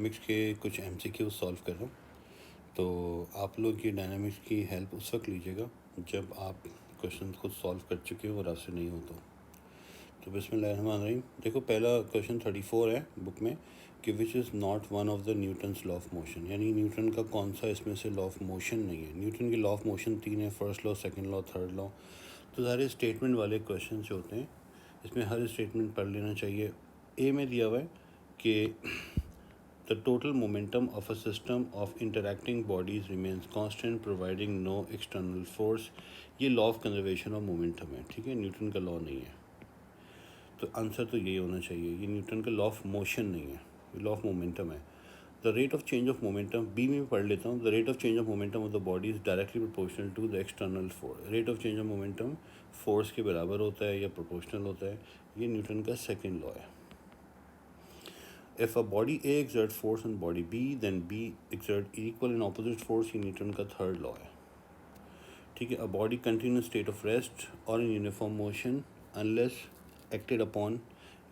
Dynamics के कुछ MCQ solve कर रहा हूँ। तो आप लोग ये डायनामिक्स की हेल्प उस वक्त लीजिएगा जब आप क्वेश्चन को सॉल्व कर चुके हो और आपसे नहीं हो तो बिस्मिल्लाहिर्रहमानिर्रहीम। देखो, पहला क्वेश्चन 34 है बुक में कि which is not one of the Newton's law of motion, यानी न्यूटन का कौन सा इसमें से लॉ ऑफ मोशन नहीं है। न्यूटन के लॉ ऑफ मोशन 3 है, first law, second law, third law. तो सारे स्टेटमेंट वाले क्वेश्चन जो होते हैं इसमें हर स्टेटमेंट पढ़ लेना चाहिए। ए में दिया हुआ है कि the total momentum of a system of interacting bodies remains constant providing no external force। ये law of conservation of momentum है, ठीक है, न्यूटन का लॉ नहीं है। तो आंसर तो यही होना चाहिए, ये न्यूटन का लॉ ऑफ मोशन नहीं है, ये लॉ ऑफ मोमेंटम है। The rate of change of momentum, B में पढ़ लेता हूँ। The rate of change of momentum of the body is directly proportional to the external force. Rate of change of momentum force के बराबर होता है या प्रोपोर्शनल होता है, ये न्यूटन का सेकेंड लॉ है। If a body A exert force on body B, then B exert equal and opposite force, ये न्यूटन का थर्ड लॉ है, ठीक है। A body continues state of rest or in uniform motion unless acted upon,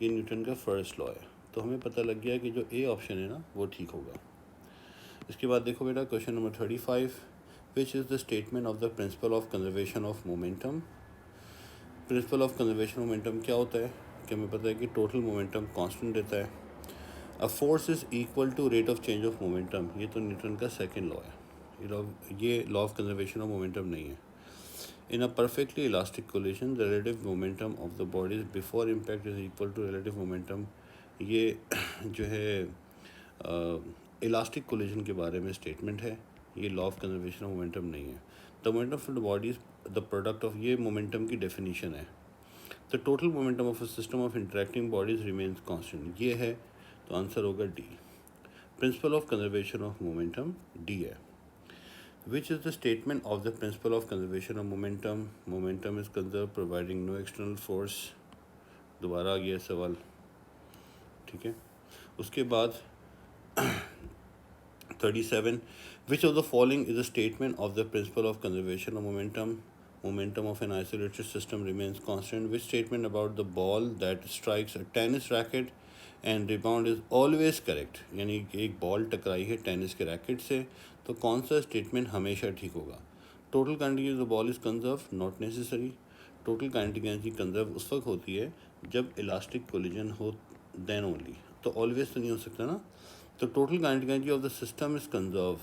ये Newton का first law है। तो हमें पता लग गया कि जो ए ऑप्शन है ना वो ठीक होगा। इसके बाद देखो बेटा, question number 35, which is the statement of the principle of conservation of momentum. Principal of conservation momentum क्या होता है कि हमें पता है कि टोटल मोमेंटम कांस्टेंट रहता है। A force is equal to rate of change of momentum, ये तो न्यूटन का सेकेंड लॉ है, ये law of conservation of momentum नहीं है। In a perfectly elastic collision the relative momentum of the bodies before impact is equal to relative momentum, ये जो है इलास्टिक कोलिजन के बारे में स्टेटमेंट है, ये law of conservation of momentum नहीं है। The momentum of the body is the product of, ये मोमेंटम की डेफिनीशन है। The total momentum of a system of interacting bodies remains constant, ये है, तो आंसर होगा D. Principle of conservation of momentum D है। Which is the statement of the principle of conservation of momentum. Momentum is conserve providing no external force, दोबारा आ गया सवाल, ठीक है। उसके बाद 37, which of the following is the statement of the principle of conservation of momentum. Momentum of an isolated system remains constant. Which statement about the ball that strikes a tennis racket and rebound is always correct? यानी कि एक ball टकराई है tennis के racket से, तो कौन सा स्टेटमेंट हमेशा ठीक होगा। Total kinetic of the ball is conserve, not necessary. Total kinetic energy conserve उस वक्त होती है जब इलास्टिक कोलिजन हो, देन ओनली, तो ऑलवेज तो नहीं हो सकता ना। तो total kinetic energy of the system is conserve,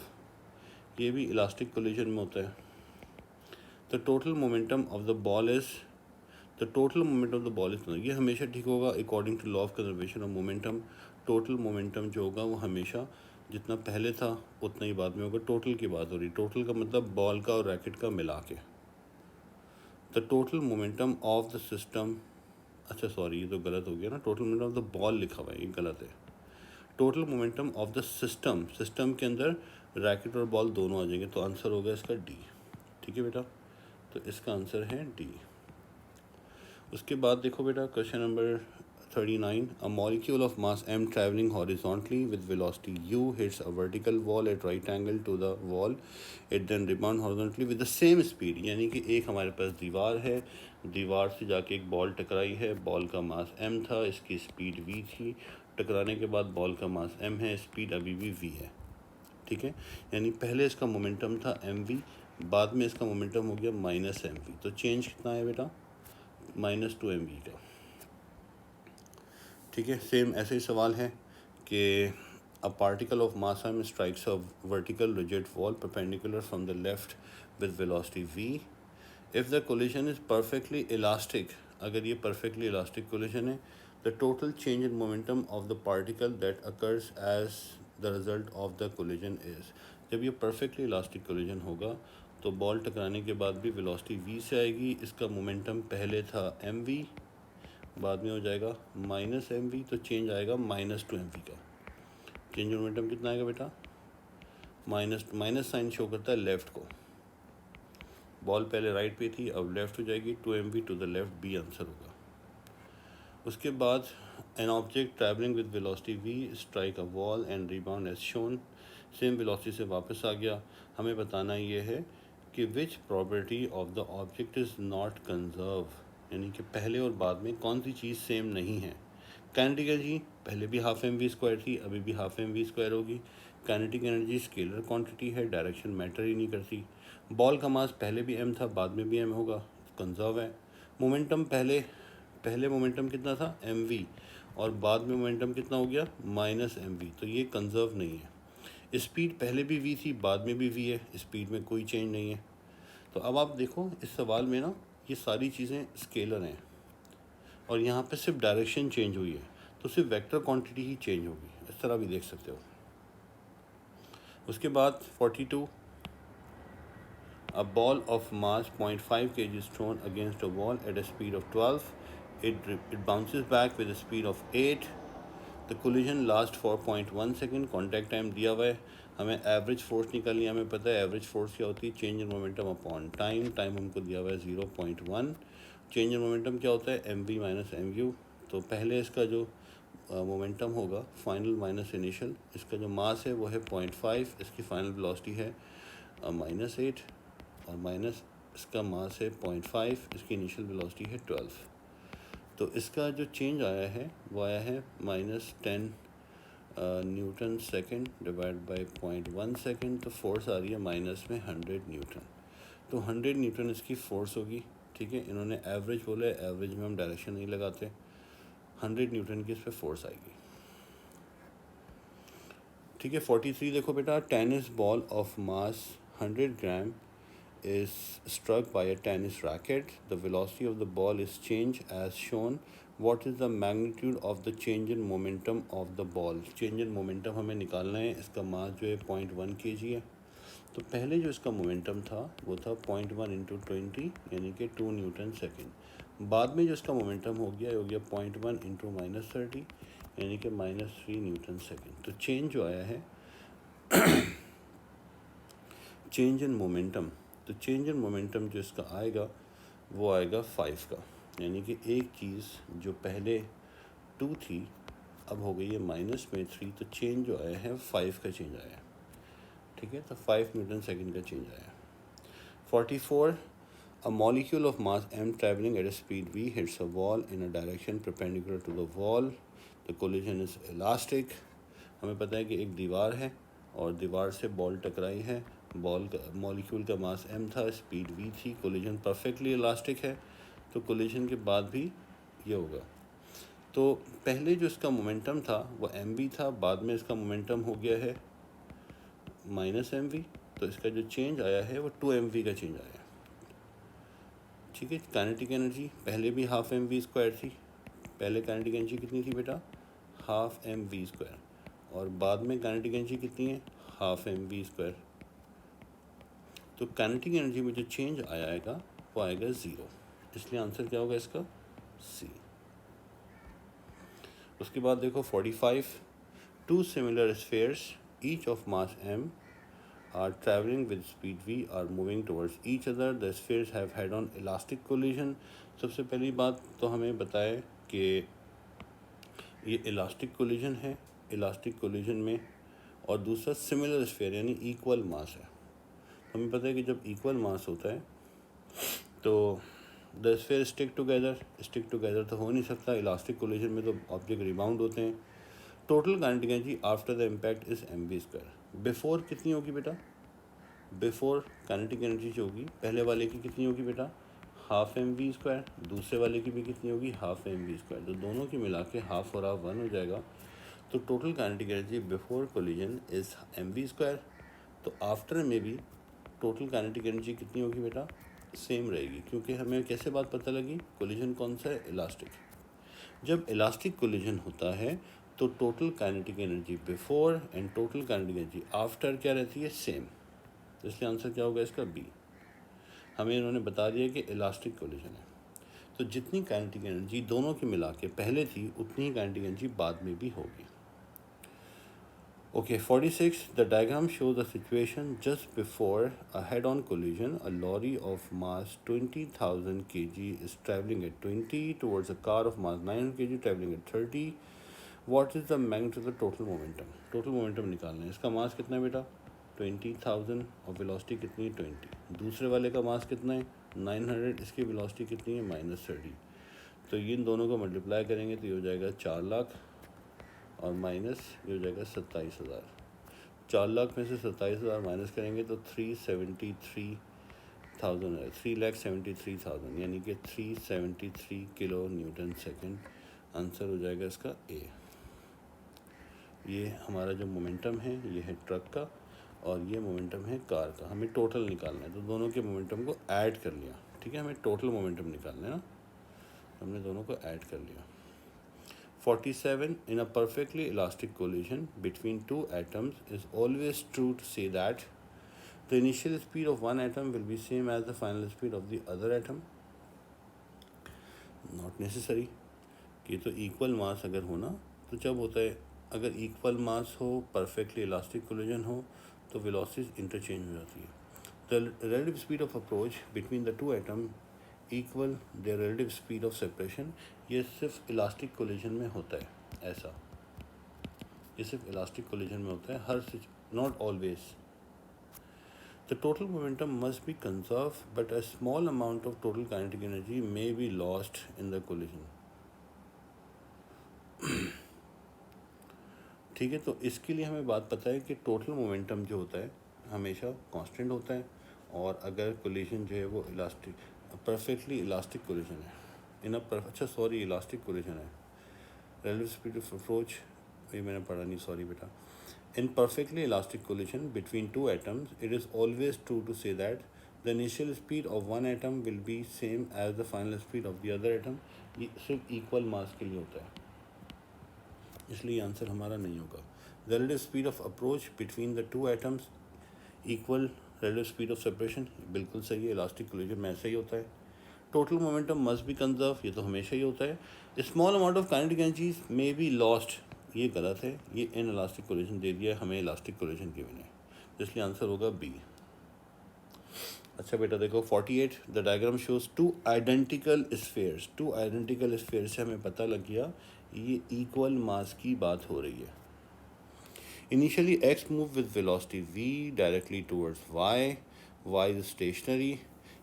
ये भी इलास्टिक कोलिजन में होता है। The total momentum of the ball is, the total momentum of the ball is, ये हमेशा ठीक होगा according to law of conservation of momentum. Total momentum जो होगा वो हमेशा जितना पहले था उतना ही बाद में होगा। टोटल की बात हो रही, टोटल का मतलब बॉल का और रैकेट का मिला के। The total momentum of the system, अच्छा सॉरी ये तो गलत हो गया ना, total momentum of the ball लिखा हुआ है, ये गलत है। Total momentum of the system, system के अंदर रैकेट और बॉल दोनों आ जाएंगे, तो आंसर होगा इसका डी, ठीक है बेटा। तो इसका आंसर है डी। उसके बाद देखो बेटा, question number 39, a molecule of mass m travelling horizontally with velocity u hits a vertical wall at right angle to the wall, it then rebound horizontally with the same speed. यानी कि एक हमारे पास दीवार है, दीवार से जाके एक बॉल टकराई है, बॉल का मास m था, इसकी स्पीड v थी, टकराने के बाद बॉल का मास m है, स्पीड अभी भी v है, ठीक है। यानी पहले इसका मोमेंटम था mv, बाद में इसका मोमेंटम हो गया -mv, तो चेंज कितना है बेटा, -2mv का, ठीक है। सेम ऐसे ही सवाल है कि a particle of mass m strikes a vertical rigid wall perpendicular from the left with velocity v, if the collision is perfectly elastic, अगर ये परफेक्टली इलास्टिक कोलिजन है, the total change in momentum of the particle that occurs as the result of the collision is, जब ये perfectly elastic collision होगा तो ball टकराने के बाद भी वेलोसिटी v से आएगी, इसका मोमेंटम पहले था mv, बाद में हो जाएगा -mv, तो चेंज आएगा -2mv का। चेंज मोमेंटम कितना आएगा बेटा, माइनस साइन शो करता है लेफ़्ट को, बॉल पहले राइट पे थी अब लेफ़्ट हो जाएगी, 2mv to the left, B answer होगा। उसके बाद an object travelling with velocity v strike a wall and rebound as shown, same velocity से वापस आ गया। हमें बताना ये है कि which property of the object is not conserve, यानी कि पहले और बाद में कौन सी चीज़ सेम नहीं है। काइनेटिक एनर्जी पहले भी हाफ एम वी स्क्वायर थी, अभी भी हाफ एम वी स्क्वायर होगी। काइनेटिक एनर्जी स्केलर क्वांटिटी है, डायरेक्शन मैटर ही नहीं करती। बॉल का मास पहले भी एम था, बाद में भी एम होगा, कंजर्व है। मोमेंटम पहले मोमेंटम कितना था, एम वी, और बाद में मोमेंटम कितना हो गया, माइनस एम वी, तो ये कंजर्व नहीं है। स्पीड पहले भी वी थी, बाद में भी वी है, स्पीड में कोई चेंज नहीं है। तो अब आप देखो इस सवाल में ना ये सारी चीज़ें स्केलर हैं और यहाँ पे सिर्फ डायरेक्शन चेंज हुई है, तो सिर्फ वेक्टर क्वांटिटी ही चेंज होगी, इस तरह भी देख सकते हो। उसके बाद 42, a ball of mass 0.5 kg is thrown against a wall at a speed of 12. It bounces back with a speed of 8. The collision lasts for 0.1 second. Contact time दिया हुआ है, हमें एवरेज फोर्स निकालनी है। हमें पता है एवरेज फोर्स क्या होती है, change in momentum upon time. Time हमको दिया हुआ है 0.1। चेंज इन मोमेंटम क्या होता है, m v minus m u. तो पहले इसका जो मोमेंटम होगा फाइनल माइनस इनिशियल, इसका जो मास है वो है 0.5, इसकी फाइनल वेलोसिटी है -8, और माइनस इसका मास है 0.5, इसकी इनिशियल वेलोसिटी है 12। तो इसका जो चेंज आया है वो आया है -10 Newton second divide by 0.1 second. तो फोर्स आ रही है माइनस में 100 न्यूटन। तो 100 न्यूटन इसकी फोर्स होगी, ठीक है। इन्होंने एवरेज बोला है, एवरेज में हम डायरेक्शन नहीं लगाते। 100 न्यूटन की इस पर फोर्स आएगी, ठीक है। 43 देखो बेटा, tennis ball of mass 100 gram is struck by a tennis racket. The velocity of the ball is changed as shown. What is the magnitude of the change in momentum of the ball? Change in momentum हमें निकालना है। इसका मास जो है 0.1 kg है। तो पहले जो इसका मोमेंटम था वो था 0.1 इंटू 20 यानी कि 2 न्यूटन सेकेंड। बाद में जो इसका मोमेंटम हो गया 0.1 इंटू -30 यानी कि -3 न्यूटन सेकेंड। तो चेंज जो आया है चेंज इन मोमेंटम, तो चेंज इन मोमेंटम जो इसका आएगा वो आएगा 5 का, यानी कि एक चीज़ जो पहले 2 थी अब हो गई है -3। तो चेंज जो आया है 5 का चेंज आया है, ठीक है। तो 5 न्यूटन सेकेंड का चेंज आया। 44, a molecule of mass m traveling at a speed v hits a wall in a direction perpendicular to the wall. The collision is elastic. हमें पता है कि एक दीवार है और दीवार से बॉल टकराई है। बॉल का मॉलिक्यूल का मास m था, स्पीड v थी, कोलिजन परफेक्टली इलास्टिक है। तो कोलिजन के बाद भी ये होगा। तो पहले जो इसका मोमेंटम था वो mv था, बाद में इसका मोमेंटम हो गया है -mv। तो इसका जो चेंज आया है वो 2mv का चेंज आया है, ठीक है। काइनेटिक एनर्जी पहले भी हाफ एम वी स्क्वायर थी। पहले काइनेटिक एनर्जी कितनी थी बेटा, हाफ एम वी स्क्वायर, और बाद में काइनेटिक एनर्जी कितनी है, हाफ एम वी स्क्वायर। तो काइनेटिक एनर्जी में जो चेंज आएगा वो आएगा 0, इसलिए आंसर क्या होगा इसका, सी। उसके बाद देखो 45, two similar spheres each of mass m are traveling with speed v are moving towards each other. The spheres have head-on elastic collision. सबसे पहली बात तो हमें बताए कि ये इलास्टिक कोलिजन है, इलास्टिक कोलिजन में, और दूसरा सिमिलर स्फीयर यानी इक्वल मास है। हमें पता है कि जब इक्वल मास होता है तो द स्फीयर स्टिक टुगेदर तो हो नहीं सकता। इलास्टिक कोलिजन में तो ऑब्जेक्ट रिबाउंड होते हैं। Total kinetic energy after the impact is mv square. Before कितनी होगी बेटा, बिफोर काइनेटिक एनर्जी जो होगी पहले वाले की कितनी होगी बेटा, हाफ एम वी स्क्वायर, दूसरे वाले की भी कितनी होगी, हाफ एम वी स्क्वायर। तो दोनों की मिला के हाफ और हाफ 1 हो जाएगा। तो total kinetic energy before collision is m v square. तो आफ्टर में भी टोटल काइनेटिक एनर्जी कितनी होगी बेटा, सेम रहेगी, क्योंकि हमें कैसे बात पता लगी, कोलिजन कौन सा है, इलास्टिक। जब इलास्टिक कोलिजन होता है तो total kinetic energy before and total kinetic energy after क्या रहती है, सेम। इसलिए आंसर क्या होगा इसका, बी। हमें इन्होंने बता दिया कि इलास्टिक कोलिजन है, तो जितनी काइनेटिक एनर्जी दोनों की मिला के पहले थी उतनी ही काइनेटिक एनर्जी बाद में भी होगी। Okay, 46. The diagram shows the situation just before a head-on collision. A lorry of mass 20,000 kg is traveling at 20 towards a car of mass 900 kg traveling at 30. What is the magnitude of the total momentum? Total momentum निकालना है। इसका मास कितना है बेटा, 20,000, और velocity कितनी है, 20। दूसरे वाले का मास कितना है, 900, इसकी वेलोसिटी कितनी है, -30। तो इन दोनों को मल्टीप्लाई करेंगे तो ये हो जाएगा 4 लाख और माइनस ये हो जाएगा 27,000। 4 लाख में से 27,000 माइनस करेंगे तो 373,000 है, 3,73,000 यानी कि 373 किलो न्यूटन सेकेंड। आंसर हो जाएगा इसका ए। ये हमारा जो मोमेंटम है ये है ट्रक का और ये मोमेंटम है कार का। हमें टोटल निकालना है तो दोनों के मोमेंटम को ऐड कर लिया, ठीक है। हमें टोटल मोमेंटम निकालना है ना, हमने दोनों को ऐड कर लिया। 47 in a perfectly elastic collision between two atoms is always true to say that the initial speed of one atom will be same as the final speed of the other atom. Not necessary कि तो equal मास अगर हो ना तो जब होता है, अगर इक्वल मास हो, परफेक्टली इलास्टिक कोलिजन हो तो वेलोसिटीज इंटरचेंज हो जाती है। The relative speed of approach between the two atom equal there relative speed of separation. ये सिर्फ इलास्टिक कोलिजन में होता है, ऐसा ये सिर्फ इलास्टिक कोलिजन में होता है, her not always. The total momentum must be conserve but a small amount of total kinetic energy may be lost in the collision. ठीक है, तो इसके लिए हमें बात पता है कि टोटल मोमेंटम जो होता है हमेशा कांस्टेंट होता है, और अगर कोलिजन जो है वो इलास्टिक परफेक्टली इलास्टिक कोलिजन है इलास्टिक कोलिजन है। रिलेटिव स्पीड ऑफ अप्रोच ये मैंने पढ़ा नहीं, सॉरी बेटा। In perfectly elastic collision between two atoms it is always true to say that the initial speed of one atom will be same as the final speed of the other atom. ये सिर्फ equal मास के लिए होता है, इसलिए answer हमारा नहीं होगा। The relative speed of approach between the two atoms equal relative speed of separation, बिल्कुल सही है, इलास्टिक कोलिजन में ऐसा ही होता है। Total momentum must be conserve, ये तो हमेशा ही होता है। Small amount of kinetic energies may be lost, ये गलत है, ये इन इलास्टिक कोलिजन दे दिया है हमें, इलास्टिक कोलिजन गिवन है, इसलिए आंसर होगा बी। अच्छा बेटा देखो 48, the diagram shows two identical spheres. Two identical sphere से हमें पता लग गया ये इक्वल मास की बात हो रही है। Initially X move with velocity v directly towards y is stationary,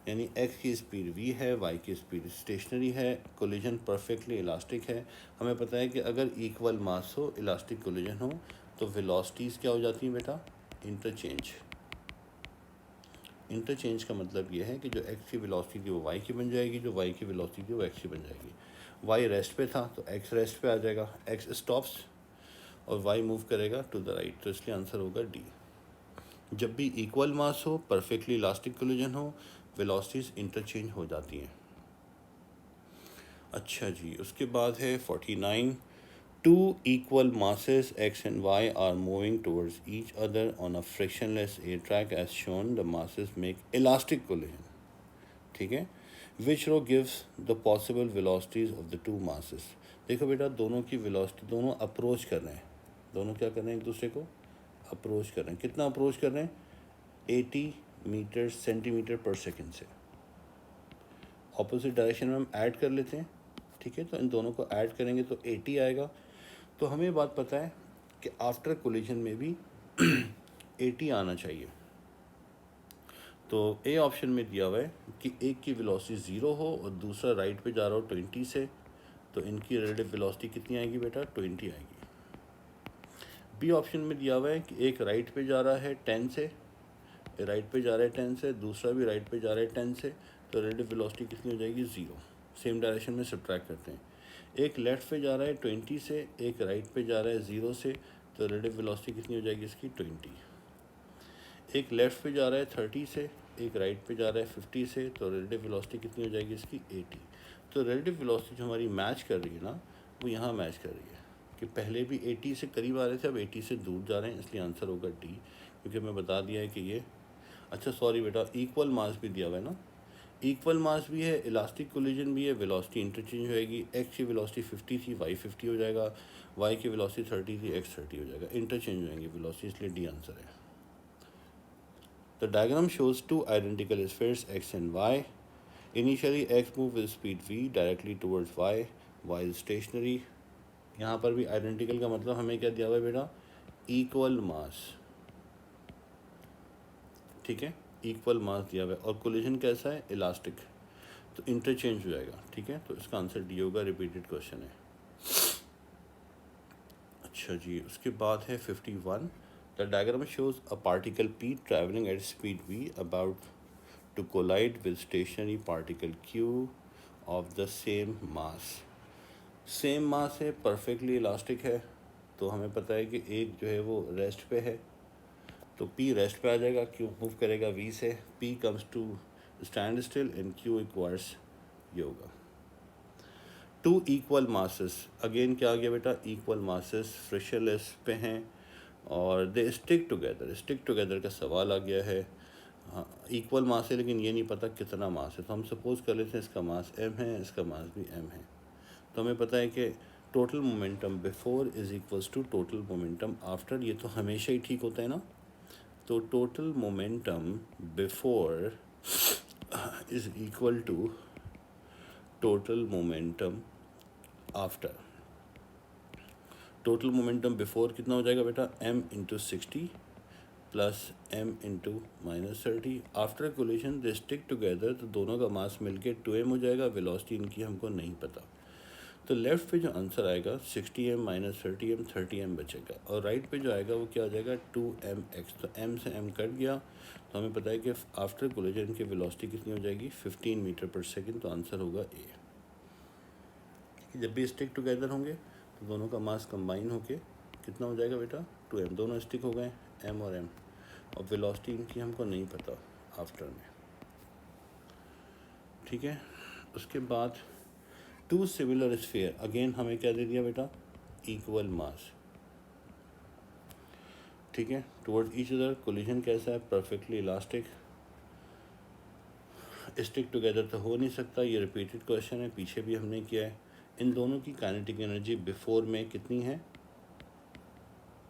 यानी x की स्पीड v है, y की स्पीड स्टेशनरी है, कोलिजन परफेक्टली इलास्टिक है। हमें पता है कि अगर इक्वल मास हो, इलास्टिक कोलिजन हो, तो वेलोसिटीज़ क्या हो जाती हैं बेटा, इंटरचेंज। इंटरचेंज का मतलब ये है कि जो x की वेलोसिटी थी वो y की बन जाएगी, जो y की वेलोसिटी थी वो x की बन जाएगी। y रेस्ट पे था तो x रेस्ट पे आ जाएगा, x स्टॉप्स और y मूव करेगा टू द राइट, तो इसलिए आंसर होगा डी। जब भी इक्वल मास हो, परफेक्टली इलास्टिक कोलिजन हो, वेलोसिटीज इंटरचेंज हो जाती हैं। अच्छा जी, उसके बाद है 49, two equal masses x and y are moving towards each other on a frictionless air track as shown, the masses make elastic collision. ठीक है, which row gives the possible velocities of the two masses. देखो बेटा दोनों की velocity, दोनों approach कर रहे हैं, दोनों क्या कर रहे हैं, एक दूसरे को अप्रोच कर रहे हैं। कितना अप्रोच कर रहे हैं, 80 मीटर सेंटीमीटर पर सेकेंड से। ऑपोजिट डायरेक्शन में हम ऐड कर लेते हैं, ठीक है, तो इन दोनों को ऐड करेंगे तो 80 आएगा। तो हमें बात पता है कि आफ्टर कोलिजन में भी 80 आना चाहिए। तो ए ऑप्शन में दिया हुआ है कि एक की वेलोसिटी 0 हो और दूसरा राइट पे जा रहा हो 20 से, तो इनकी रिलेटिव वेलोसिटी कितनी आएगी बेटा, 20 आएगी। बी ऑप्शन में दिया हुआ है कि एक राइट पे जा रहा है 10 से, राइट पे जा रहा है 10 से, दूसरा भी राइट पे जा रहा है 10 से, तो रिलेटिव वेलोसिटी कितनी हो जाएगी, 0। सेम डायरेक्शन में सब्ट्रैक्ट करते हैं। एक लेफ्ट पे जा रहा है 20 से, एक राइट पे जा रहा है 0 से, तो रिलेटिव वेलोसिटी कितनी हो जाएगी इसकी, 20। एक लेफ्ट पे जा रहा है 30 से, एक राइट पे जा रहा है 50 से, तो रिलेटिव वेलोसिटी कितनी हो जाएगी इसकी, 80। तो रिलेटिव वेलोसिटी जो हमारी मैच कर रही है ना, वो यहाँ मैच कर रही है कि पहले भी 80 से करीब आ रहे थे, अब 80 से दूर जा रहे हैं, इसलिए आंसर होगा डी, क्योंकि मैं बता दिया है कि ये, अच्छा सॉरी बेटा, इक्वल मास भी दिया हुआ है ना, इक्वल मास भी है, इलास्टिक कोलिजन भी है, वेलोसिटी इंटरचेंज होएगी। एक्स की वेलोसिटी 50 थी, वाई 50 हो जाएगा, वाई की वेलोसिटी 30 थी, एक्स 30 हो जाएगा, इंटरचेंज होएंगे वेलोसिटी, इसलिए डी आंसर है। The diagram shows two identical spheres X and Y. Initially X move with speed v directly towards Y is stationary. यहाँ पर भी आइडेंटिकल का मतलब हमें क्या दिया हुआ है बेटा, इक्वल मास, ठीक है, इक्वल मास दिया हुआ है, और कोलिजन कैसा है, इलास्टिक। तो इंटरचेंज हो जाएगा, ठीक है। तो इसका आंसर डी होगा, रिपीटेड क्वेश्चन है। अच्छा जी, उसके बाद है 51। The diagram shows a particle P travelling at speed v about to collide with stationary particle Q of the same mass. Same mass है, परफेक्टली इलास्टिक है, तो हमें पता है कि एक जो है वो रेस्ट पे है, तो P रेस्ट पे आ जाएगा, Q मूव करेगा V से, P comes to stand still and Q acquires ये होगा। टू इक्वल मासेस, अगेन क्या आ गया बेटा, इक्वल मासेस फ्रिक्शनलेस पे हैं और दे स्टिक टुगेदर, स्टिक टुगेदर का सवाल आ गया है। हाँ, इक्वल मास है लेकिन ये नहीं पता कितना मास है, तो हम सपोज कर लेते हैं इसका मास m है, इसका मास भी m है। तो हमें पता है कि total momentum before is equals to total momentum after, ये तो हमेशा ही ठीक होता है ना। तो total momentum before is equal to total momentum after. Total momentum before कितना हो जाएगा बेटा, m into 60 plus m into -30। After collision they stick together, तो दोनों का मास मिलके 2m हो जाएगा। वेलोसिटी इनकी हमको नहीं पता, तो लेफ्ट पे जो आंसर आएगा 60m - 30m, 30m बचेगा, और राइट पे जो आएगा वो क्या हो जाएगा 2mx। तो m से m कट गया, तो हमें पता है कि आफ्टर कोलिजन की वेलोसिटी कितनी हो जाएगी 15 मीटर पर सेकेंड, तो आंसर होगा ए। जब भी स्टिक टुगेदर होंगे तो दोनों का मास कंबाइन होके कितना हो जाएगा बेटा 2m, दोनों स्टिक हो गए m और m, और वेलोसिटी इनकी हमको नहीं पता आफ्टर में, ठीक है। उसके बाद टू सिमिलर स्फीयर, अगेन हमें क्या दे दिया बेटा, इक्वल मास, ठीक है, टुवर्ड्स ईच अदर। कोलिजन कैसा है, परफेक्टली इलास्टिक, स्टिक टुगेदर तो हो नहीं सकता, ये रिपीटेड क्वेश्चन है, पीछे भी हमने किया है। इन दोनों की काइनेटिक एनर्जी बिफोर में कितनी है,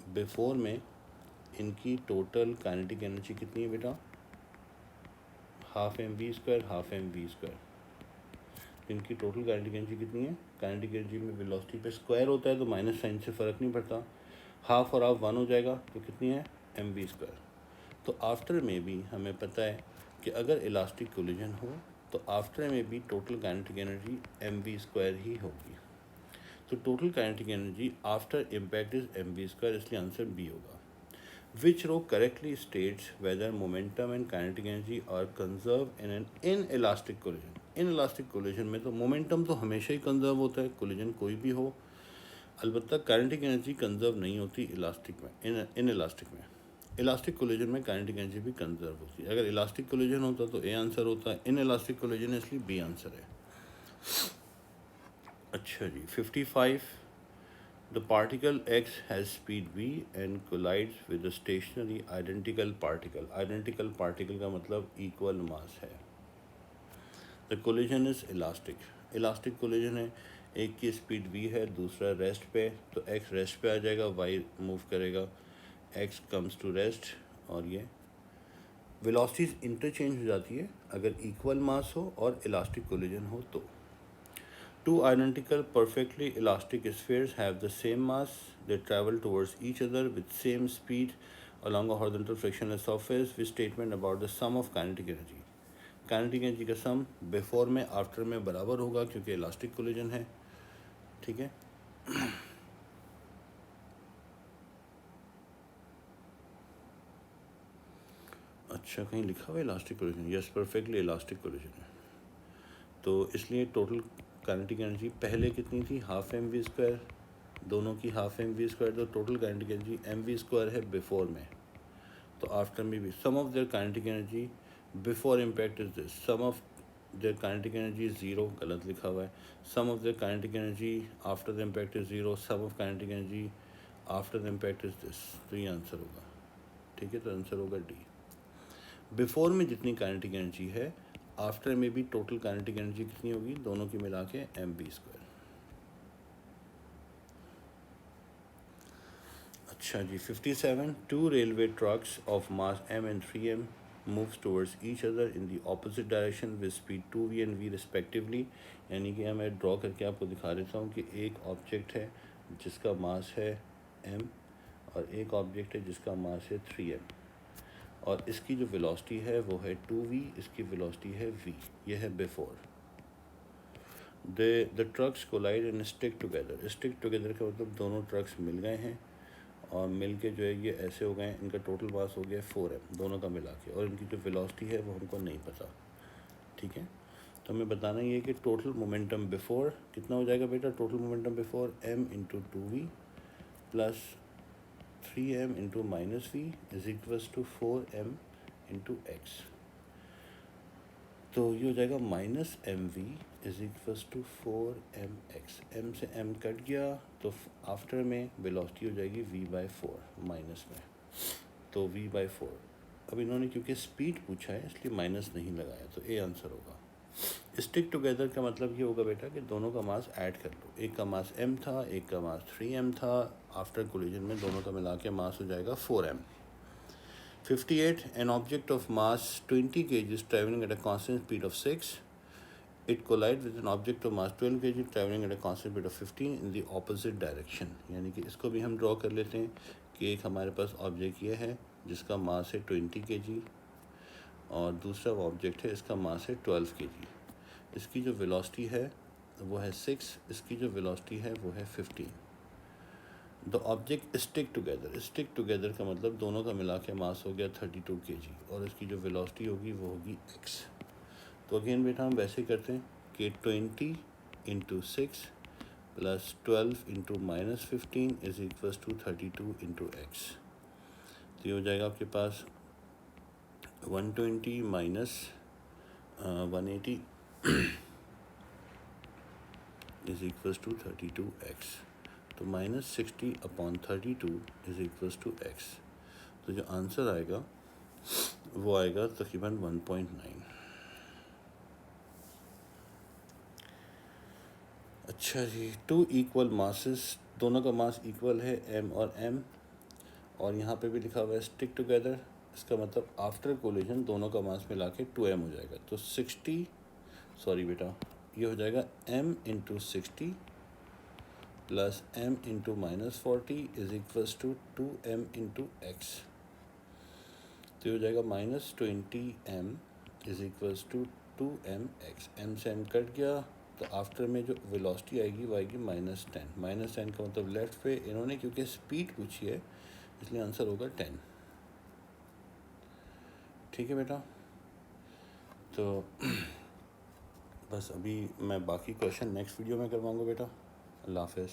बिफोर में इनकी टोटल काइनेटिक एनर्जी कितनी है बेटा, ½ mv², ½ mv²। इनकी टोटल काइनेटिक एनर्जी कितनी है, काइनेटिक एनर्जी में वेलोसिटी पे स्क्वायर होता है तो माइनस साइन से फ़र्क नहीं पड़ता, हाफ और हाफ 1 हो जाएगा, तो कितनी है mv²। तो आफ्टर में भी हमें पता है कि अगर इलास्टिक कोलिजन हो तो आफ्टर में भी टोटल काइनेटिक एनर्जी mv² ही होगी। तो total kinetic energy after impact is mv², इसलिए आंसर बी होगा। Which row correctly states whether momentum and kinetic energy are conserved in an inelastic collision? inelastic collision में तो momentum तो हमेशा ही conserve होता है, collision कोई भी हो, अलबत्ता काइनेटिक एनर्जी कंजर्व नहीं होती इलास्टिक में, inelastic में। इलास्टिक कोलिजन में काइनेटिक एनर्जी भी कंजर्व होती है। अगर इलास्टिक कोलिजन होता तो ए आंसर होता है, इनइलास्टिक कोलिजन है इसलिए बी आंसर है। अच्छा जी, 55। The particle x has speed v and collides with a stationary identical particle. Identical particle का मतलब equal mass है। The collision is elastic. Elastic collision है, एक की स्पीड v है, दूसरा रेस्ट पे, तो x रेस्ट पे आ जाएगा, y मूव करेगा, x comes to rest, और ये वेलोसिटीज इंटरचेंज हो जाती है अगर इक्वल मास हो और इलास्टिक कोलिजन हो तो। Two identical perfectly elastic spheres have the same mass. They travel towards each other with same speed along a horizontal frictionless surface with statement about the sum of kinetic energy. Kinetic energy का सम before में after में बराबर होगा क्योंकि elastic collision है, ठीक है। अच्छा, कहीं लिखा हुआ है elastic collision, yes perfectly elastic collision है, तो इसलिए टोटल काइनेटिक एनर्जी पहले कितनी थी, ½ mv², दोनों की ½ mv², तो टोटल काइनेटिक एनर्जी mv² है बिफोर में, तो आफ्टर में भी sum of their kinetic energy before impact is this, sum of their kinetic energy 0, गलत लिखा हुआ है, sum of their kinetic energy after the impact is 0, sum of kinetic energy after the impact is this, तो ये answer होगा, ठीक है, तो आंसर होगा डी। बिफोर में जितनी काइनेटिक एनर्जी है आफ्टर में भी टोटल काइनेटिक एनर्जी कितनी होगी, दोनों की मिला के mv²। अच्छा जी, 57। Two railway trucks of mass m and 3m moves towards each other in the opposite direction with speed 2v and v respectively. यानी कि मैं ड्रॉ करके आपको दिखा देता हूँ कि एक ऑब्जेक्ट है जिसका मास है m और एक ऑब्जेक्ट है जिसका मास है 3m, और इसकी जो वेलोसिटी है वो है 2v, इसकी वेलोसिटी है v, यह है before. The trucks collide and stick together. Stick together का मतलब दोनों ट्रक्स मिल गए हैं और मिल के जो है ये ऐसे हो गए हैं, इनका टोटल मास हो गया 4m दोनों का मिला के, और इनकी जो वेलोसिटी है वो हमको नहीं पता। ठीक है, तो हमें बताना ये कि टोटल मोमेंटम बिफोर कितना हो जाएगा बेटा। Total momentum before m into 2v plus 3m into minus v is equals to 4m into x. तो ये हो जाएगा minus m v is equals to 4mx। m से m कट गया तो आफ्टर में वेलोसिटी हो जाएगी v/4 माइनस में, तो v/4। अब इन्होंने क्योंकि स्पीड पूछा है इसलिए माइनस नहीं लगाया, तो ए आंसर होगा। स्टिक टुगेदर का मतलब ये होगा बेटा कि दोनों का मास ऐड कर लो, एक का मास m था, एक का मास 3m था, आफ्टर कोलिजन में दोनों का मिला के मास हो जाएगा 4m। 58. An object of mass 20 kg is traveling at a constant speed of 6. It collides with an object of mass 12 kg traveling at a constant speed of 15 in the opposite direction। यानी कि इसको भी हम draw कर लेते हैं कि एक हमारे पास ऑब्जेक्ट ये है जिसका मास है 20 kg और दूसरा ऑब्जेक्ट है इसका मास है 12 kg। इसकी जो वेलोसिटी है वो है 6, इसकी जो वेलोसिटी है वो है 15। द ऑब्जेक्ट स्टिक टुगेदर का मतलब दोनों का मिला के मास हो गया 32 kg और इसकी जो वेलोसिटी होगी वो होगी x। तो अगेन बेटा हम वैसे करते हैं कि 20 into 6 plus 12 into minus 15 is equals to 32 into x. तो ये हो जाएगा आपके पास 120 minus 180 is equals to 32x। तो minus 60/32 is equals to x। तो जो आंसर आएगा वो आएगा तकरीबन 1.9। अच्छा जी, 2 इक्वल मासेस, दोनों का मास इक्वल है m और m, और यहाँ पे भी लिखा हुआ है स्टिक टुगेदर। इसका मतलब आफ्टर कोलिजन दोनों का मास मिला के 2m हो जाएगा। तो 60 सॉरी बेटा ये हो जाएगा m into 60 plus m into minus 40 is equals to 2m into x. तो ये हो जाएगा -20m is equals to 2mx। m से m कट गया तो आफ्टर में जो वेलोसिटी आएगी वो आएगी -10। -10 का मतलब लेफ्ट पे, इन्होंने क्योंकि स्पीड पूछी है इसलिए आंसर होगा 10। ठीक है बेटा, तो बस अभी मैं बाकी क्वेश्चन नेक्स्ट वीडियो में करवाऊँगा बेटा। अल्लाह हाफ़िज़।